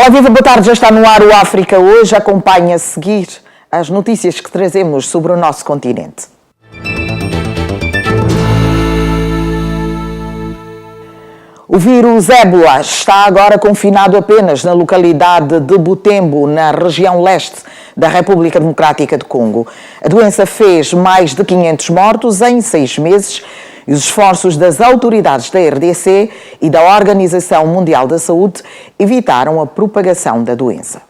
Olá, viva, boa tarde, já está no ar o África Hoje. Acompanhe a seguir as notícias que trazemos sobre o nosso continente. O vírus ébola está agora confinado apenas na localidade de Butembo, na região leste da República Democrática do Congo. A doença fez mais de 500 mortos em 6 meses e os esforços das autoridades da RDC e da Organização Mundial da Saúde evitaram a propagação da doença.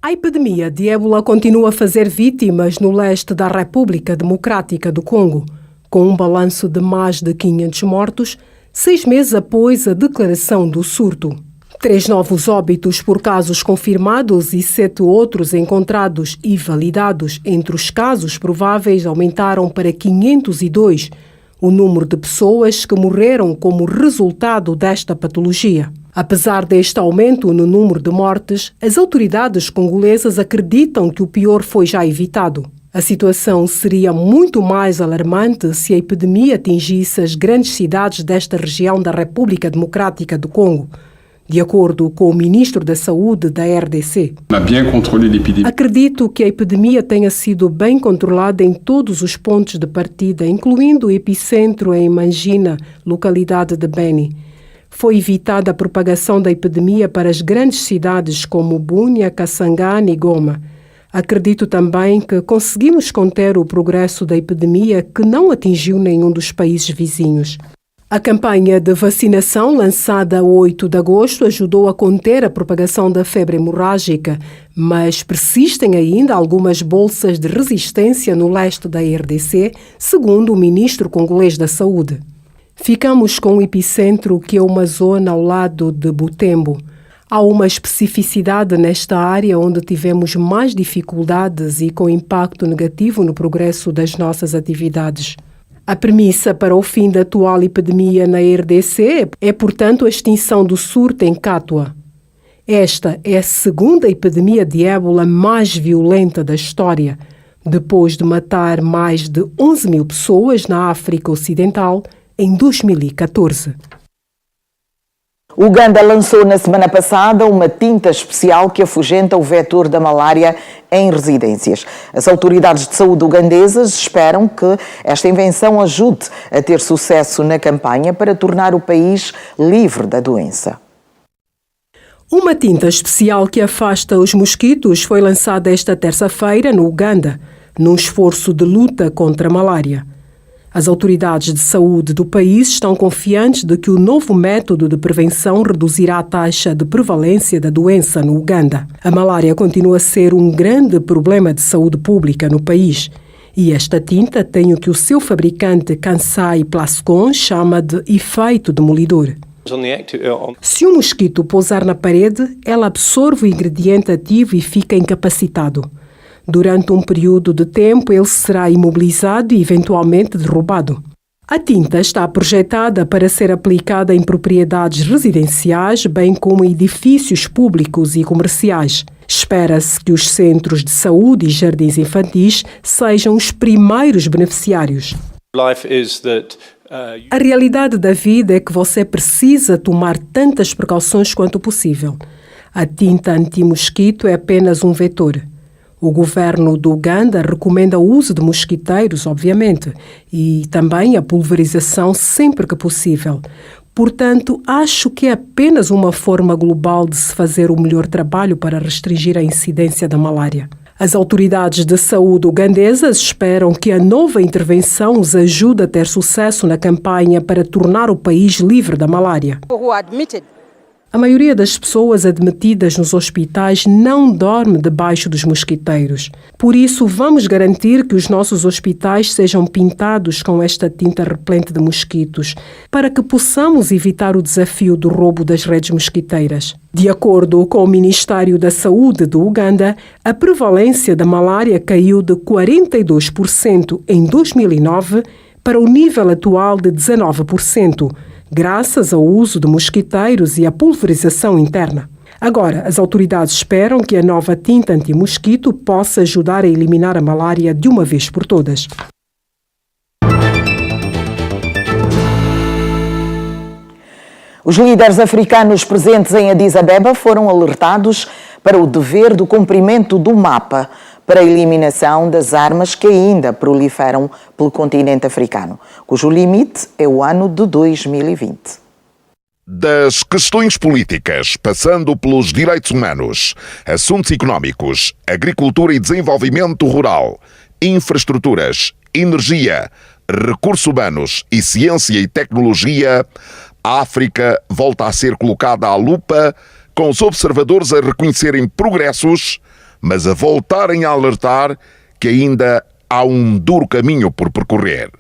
A epidemia de ébola continua a fazer vítimas no leste da República Democrática do Congo, com um balanço de mais de 500 mortos, 6 meses após a declaração do surto. 3 novos óbitos por casos confirmados e 7 outros encontrados e validados entre os casos prováveis aumentaram para 502 o número de pessoas que morreram como resultado desta patologia. Apesar deste aumento no número de mortes, as autoridades congolesas acreditam que o pior foi já evitado. A situação seria muito mais alarmante se a epidemia atingisse as grandes cidades desta região da República Democrática do Congo, de acordo com o ministro da Saúde da RDC. Acredito que a epidemia tenha sido bem controlada em todos os pontos de partida, incluindo o epicentro em Mangina, localidade de Beni. Foi evitada a propagação da epidemia para as grandes cidades como Bunia, Kasangani e Goma. Acredito também que conseguimos conter o progresso da epidemia que não atingiu nenhum dos países vizinhos. A campanha de vacinação, lançada a 8 de agosto, ajudou a conter a propagação da febre hemorrágica, mas persistem ainda algumas bolsas de resistência no leste da RDC, segundo o ministro congolês da Saúde. Ficamos com o epicentro, que é uma zona ao lado de Butembo. Há uma especificidade nesta área onde tivemos mais dificuldades e com impacto negativo no progresso das nossas atividades. A premissa para o fim da atual epidemia na RDC é, portanto, a extinção do surto em Cátua. Esta é a segunda epidemia de ébola mais violenta da história, depois de matar mais de 11 mil pessoas na África Ocidental em 2014. O Uganda lançou na semana passada uma tinta especial que afugenta o vetor da malária em residências. As autoridades de saúde ugandesas esperam que esta invenção ajude a ter sucesso na campanha para tornar o país livre da doença. Uma tinta especial que afasta os mosquitos foi lançada esta terça-feira no Uganda, num esforço de luta contra a malária. As autoridades de saúde do país estão confiantes de que o novo método de prevenção reduzirá a taxa de prevalência da doença no Uganda. A malária continua a ser um grande problema de saúde pública no país e esta tinta tem o que o seu fabricante Kansai Plascon chama de efeito demolidor. Se um mosquito pousar na parede, ela absorve o ingrediente ativo e fica incapacitado. Durante um período de tempo, ele será imobilizado e eventualmente derrubado. A tinta está projetada para ser aplicada em propriedades residenciais, bem como em edifícios públicos e comerciais. Espera-se que os centros de saúde e jardins infantis sejam os primeiros beneficiários. A realidade da vida é que você precisa tomar tantas precauções quanto possível. A tinta anti-mosquito é apenas um vetor. O governo do Uganda recomenda o uso de mosquiteiros, obviamente, e também a pulverização sempre que possível. Portanto, acho que é apenas uma forma global de se fazer o melhor trabalho para restringir a incidência da malária. As autoridades de saúde ugandesas esperam que a nova intervenção os ajude a ter sucesso na campanha para tornar o país livre da malária. A maioria das pessoas admitidas nos hospitais não dorme debaixo dos mosquiteiros. Por isso, vamos garantir que os nossos hospitais sejam pintados com esta tinta repelente de mosquitos, para que possamos evitar o desafio do roubo das redes mosquiteiras. De acordo com o Ministério da Saúde do Uganda, a prevalência da malária caiu de 42% em 2009 para o nível atual de 19%. Graças ao uso de mosquiteiros e à pulverização interna. Agora, as autoridades esperam que a nova tinta anti-mosquito possa ajudar a eliminar a malária de uma vez por todas. Os líderes africanos presentes em Addis Abeba foram alertados para o dever do cumprimento do mapa para a eliminação das armas que ainda proliferam pelo continente africano, cujo limite é o ano de 2020. Das questões políticas, passando pelos direitos humanos, assuntos económicos, agricultura e desenvolvimento rural, infraestruturas, energia, recursos humanos e ciência e tecnologia, a África volta a ser colocada à lupa, com os observadores a reconhecerem progressos, mas a voltarem a alertar que ainda há um duro caminho por percorrer.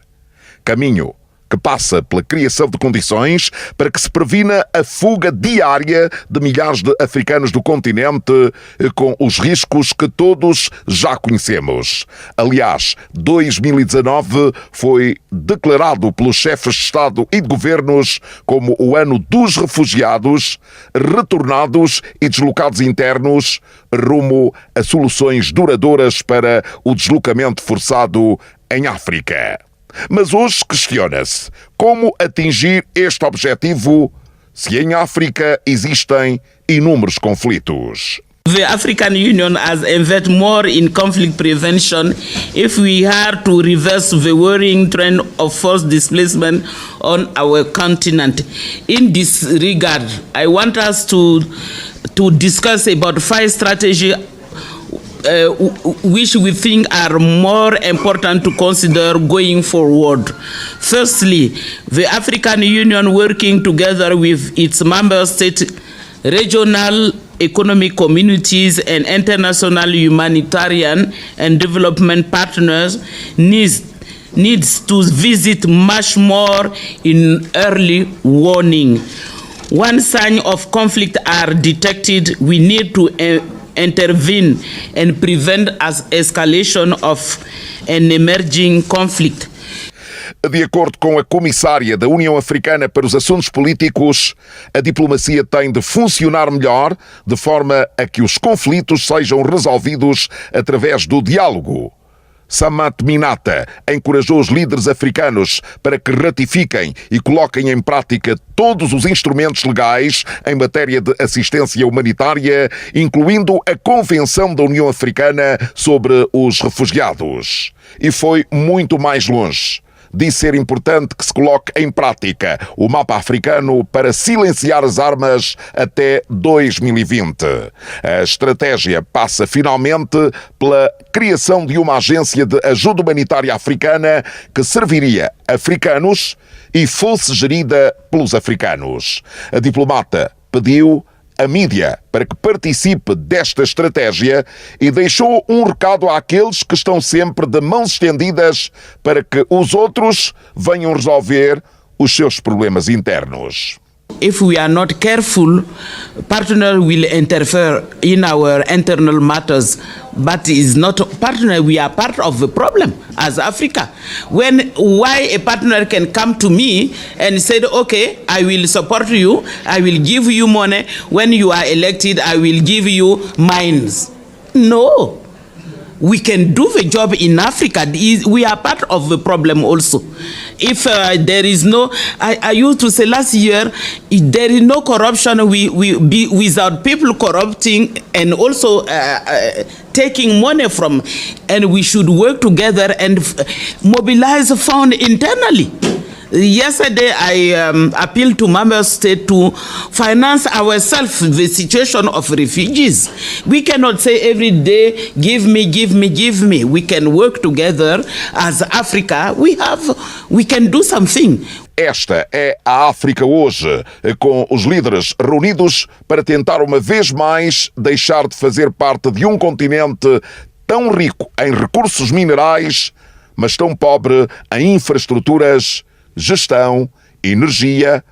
Caminho que passa pela criação de condições para que se previna a fuga diária de milhares de africanos do continente com os riscos que todos já conhecemos. Aliás, 2019 foi declarado pelos chefes de Estado e de governos como o ano dos refugiados, retornados e deslocados internos, rumo a soluções duradouras para o deslocamento forçado em África. Mas hoje questiona-se como atingir este objetivo se em África existem inúmeros conflitos. The African Union has invested more in conflict prevention if we are to reverse the worrying trend of forced displacement on our continent. In this regard, I want us to discuss about 5 strategies which we think are more important to consider going forward. Firstly, the African Union working together with its member states, regional economic communities and international humanitarian and development partners needs to visit much more in early warning. When signs of conflict are detected, we need to intervene and prevent as escalation of an emerging conflict. De acordo com a comissária da União Africana para os Assuntos Políticos, a diplomacia tem de funcionar melhor, de forma a que os conflitos sejam resolvidos através do diálogo. Samat Minata encorajou os líderes africanos para que ratifiquem e coloquem em prática todos os instrumentos legais em matéria de assistência humanitária, incluindo a Convenção da União Africana sobre os Refugiados. E foi muito mais longe. Disse ser importante que se coloque em prática o mapa africano para silenciar as armas até 2020. A estratégia passa finalmente pela criação de uma agência de ajuda humanitária africana que serviria africanos e fosse gerida pelos africanos. A diplomata pediu a mídia para que participe desta estratégia e deixou um recado àqueles que estão sempre de mãos estendidas para que os outros venham resolver os seus problemas internos. If we are not careful, partner will interfere in our internal matters, but is not partner. We are part of the problem as Africa. Why a partner can come to me and say, okay, I will support you, I will give you money. When you are elected, I will give you mines. No. We can do the job in Africa. We are part of the problem also. If there is no, I used to say last year, if there is no corruption, we be without people corrupting and also taking money from, and we should work together and mobilize fund internally. Yesterday, I appealed to member states to finance ourselves the situation of refugees. We cannot say every day, give me, give me, give me. We can work together as Africa. We can do something. Esta é a África hoje, com os líderes reunidos para tentar uma vez mais deixar de fazer parte de um continente tão rico em recursos minerais, mas tão pobre em infraestruturas, gestão, energia,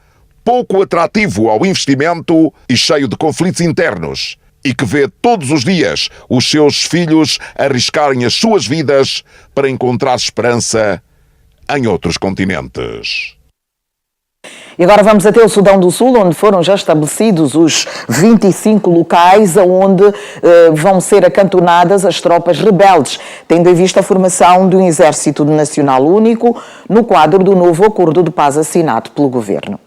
pouco atrativo ao investimento e cheio de conflitos internos, e que vê todos os dias os seus filhos arriscarem as suas vidas para encontrar esperança em outros continentes. E agora vamos até o Sudão do Sul, onde foram já estabelecidos os 25 locais onde vão ser acantonadas as tropas rebeldes, tendo em vista a formação de um exército nacional único no quadro do novo acordo de paz assinado pelo governo.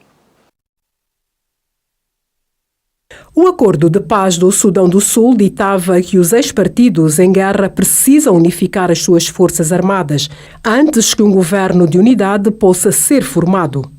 O acordo de paz do Sudão do Sul ditava que os ex-partidos em guerra precisam unificar as suas forças armadas antes que um governo de unidade possa ser formado.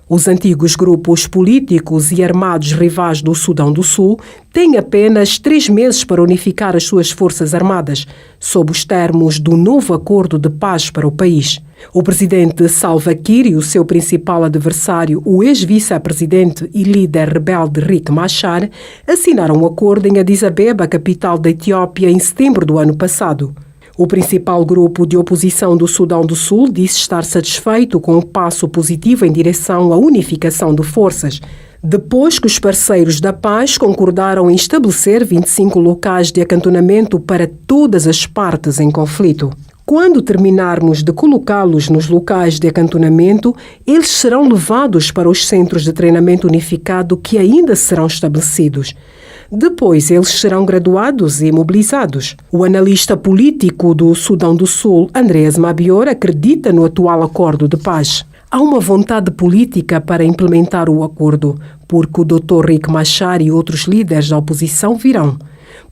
Os antigos grupos políticos e armados rivais do Sudão do Sul têm apenas 3 meses para unificar as suas forças armadas, sob os termos do novo acordo de paz para o país. O presidente Salva Kiir e o seu principal adversário, o ex-vice-presidente e líder rebelde Riek Machar, assinaram um acordo em Addis Abeba, capital da Etiópia, em setembro do ano passado. O principal grupo de oposição do Sudão do Sul disse estar satisfeito com o passo positivo em direção à unificação de forças, depois que os parceiros da paz concordaram em estabelecer 25 locais de acantonamento para todas as partes em conflito. Quando terminarmos de colocá-los nos locais de acantonamento, eles serão levados para os centros de treinamento unificado que ainda serão estabelecidos. Depois, eles serão graduados e mobilizados. O analista político do Sudão do Sul, Andreas Mabior, acredita no atual acordo de paz. Há uma vontade política para implementar o acordo, porque o Dr. Riek Machar e outros líderes da oposição virão.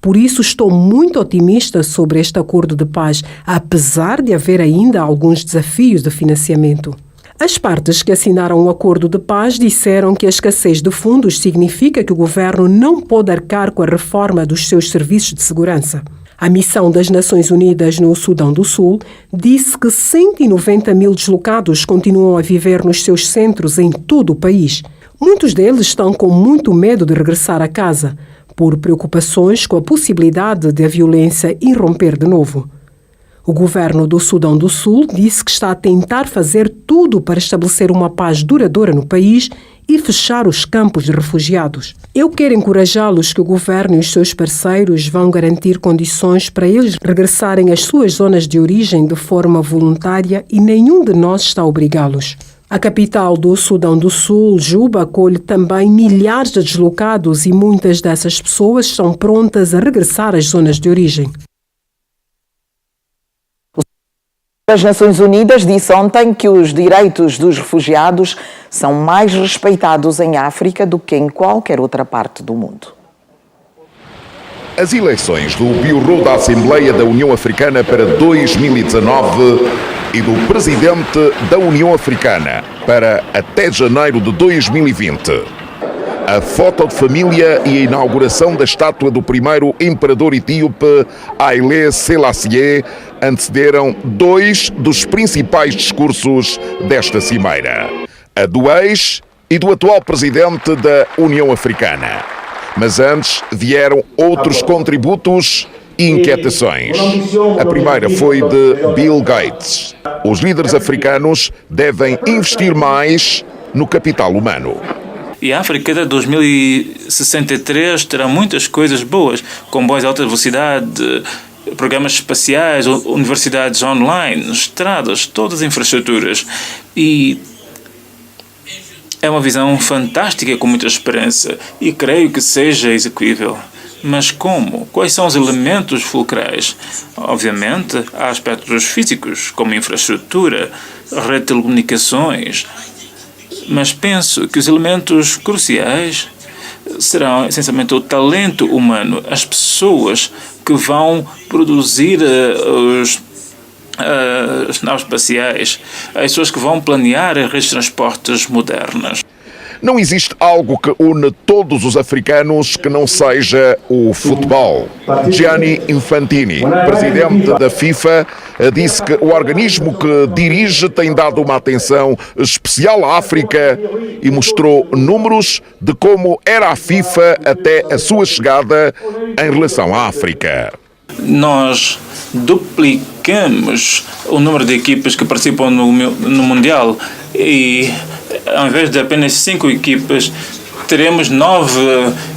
Por isso, estou muito otimista sobre este acordo de paz, apesar de haver ainda alguns desafios de financiamento. As partes que assinaram o acordo de paz disseram que a escassez de fundos significa que o governo não pode arcar com a reforma dos seus serviços de segurança. A missão das Nações Unidas no Sudão do Sul disse que 190 mil deslocados continuam a viver nos seus centros em todo o país. Muitos deles estão com muito medo de regressar a casa, por preocupações com a possibilidade de a violência irromper de novo. O governo do Sudão do Sul disse que está a tentar fazer tudo para estabelecer uma paz duradoura no país e fechar os campos de refugiados. Eu quero encorajá-los que o governo e os seus parceiros vão garantir condições para eles regressarem às suas zonas de origem de forma voluntária e nenhum de nós está a obrigá-los. A capital do Sudão do Sul, Juba, acolhe também milhares de deslocados e muitas dessas pessoas estão prontas a regressar às zonas de origem. As Nações Unidas disse ontem que os direitos dos refugiados são mais respeitados em África do que em qualquer outra parte do mundo. As eleições do Bureau da Assembleia da União Africana para 2019 e do Presidente da União Africana para até janeiro de 2020. A foto de família e a inauguração da estátua do primeiro imperador etíope, Haile Selassie, antecederam 2 dos principais discursos desta cimeira. A do ex e do atual presidente da União Africana. Mas antes vieram outros contributos e inquietações. A primeira foi de Bill Gates. Os líderes africanos devem investir mais no capital humano. E a África de 2063 terá muitas coisas boas, comboios de alta velocidade, programas espaciais, universidades online, estradas, todas as infraestruturas. E é uma visão fantástica com muita esperança e creio que seja execuível. Mas como? Quais são os elementos fulcrais? Obviamente, há aspectos físicos, como infraestrutura, rede de telecomunicações. Mas penso que os elementos cruciais serão essencialmente o talento humano, as pessoas que vão produzir as naves espaciais, as pessoas que vão planear as redes de transportes modernas. Não existe algo que une todos os africanos que não seja o futebol. Gianni Infantini, presidente da FIFA, disse que o organismo que dirige tem dado uma atenção especial à África e mostrou números de como era a FIFA até a sua chegada em relação à África. Nós duplicamos o número de equipas que participam no Mundial e, ao invés de apenas 5 equipas, teremos 9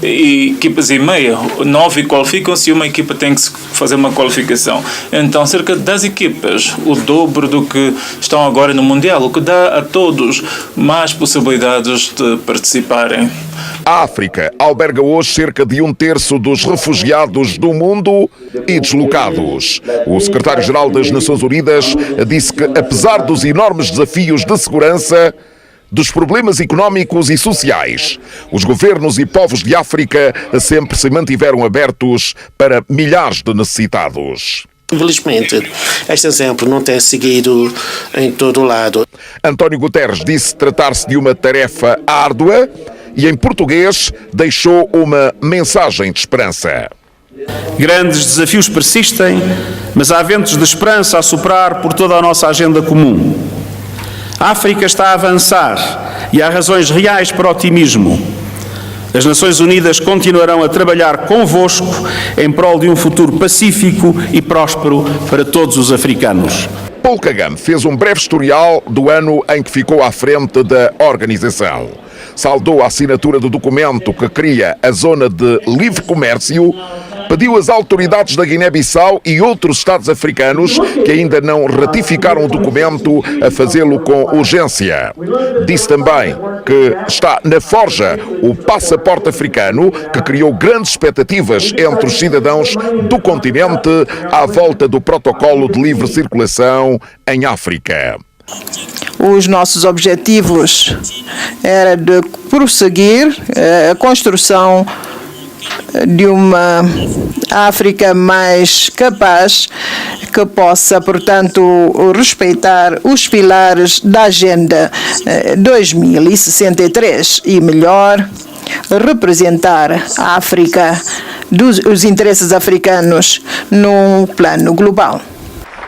equipas e meia. 9 qualificam-se e uma equipa tem que fazer uma qualificação. Então, cerca de 10 equipas, o dobro do que estão agora no Mundial, o que dá a todos mais possibilidades de participarem. A África alberga hoje cerca de 1/3 dos refugiados do mundo e deslocados. O secretário-geral das Nações Unidas disse que, apesar dos enormes desafios de segurança, dos problemas económicos e sociais. Os governos e povos de África sempre se mantiveram abertos para milhares de necessitados. Infelizmente, este exemplo não tem seguido em todo lado. António Guterres disse tratar-se de uma tarefa árdua e, em português, deixou uma mensagem de esperança. Grandes desafios persistem, mas há ventos de esperança a soprar por toda a nossa agenda comum. A África está a avançar e há razões reais para otimismo. As Nações Unidas continuarão a trabalhar convosco em prol de um futuro pacífico e próspero para todos os africanos. Paul Kagame fez um breve historial do ano em que ficou à frente da organização. Saudou a assinatura do documento que cria a Zona de Livre Comércio, pediu às autoridades da Guiné-Bissau e outros Estados africanos que ainda não ratificaram o documento a fazê-lo com urgência. Disse também que está na forja o passaporte africano, que criou grandes expectativas entre os cidadãos do continente à volta do protocolo de livre circulação em África. Os nossos objetivos era de prosseguir a construção de uma África mais capaz, que possa, portanto, respeitar os pilares da Agenda 2063 e melhor representar a África, os interesses africanos num plano global.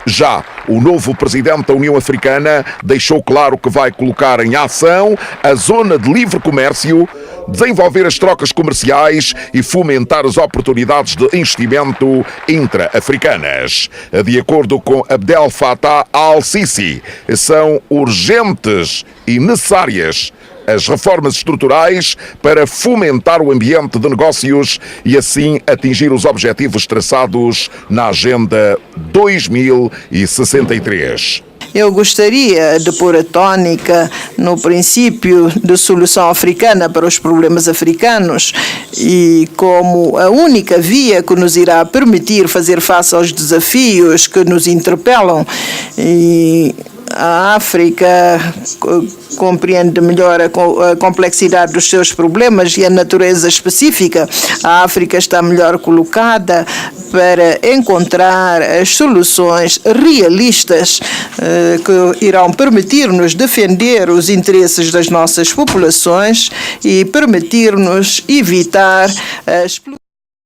Já o novo presidente da União Africana deixou claro que vai colocar em ação a Zona de Livre Comércio, desenvolver as trocas comerciais e fomentar as oportunidades de investimento intra-africanas. De acordo com Abdel Fattah al-Sisi, são urgentes e necessárias as reformas estruturais para fomentar o ambiente de negócios e assim atingir os objetivos traçados na Agenda 2063. Eu gostaria de pôr a tónica no princípio de solução africana para os problemas africanos e como a única via que nos irá permitir fazer face aos desafios que nos interpelam. E a África compreende melhor a complexidade dos seus problemas e a natureza específica. A África está melhor colocada para encontrar as soluções realistas que irão permitir-nos defender os interesses das nossas populações e permitir-nos evitar a exploração.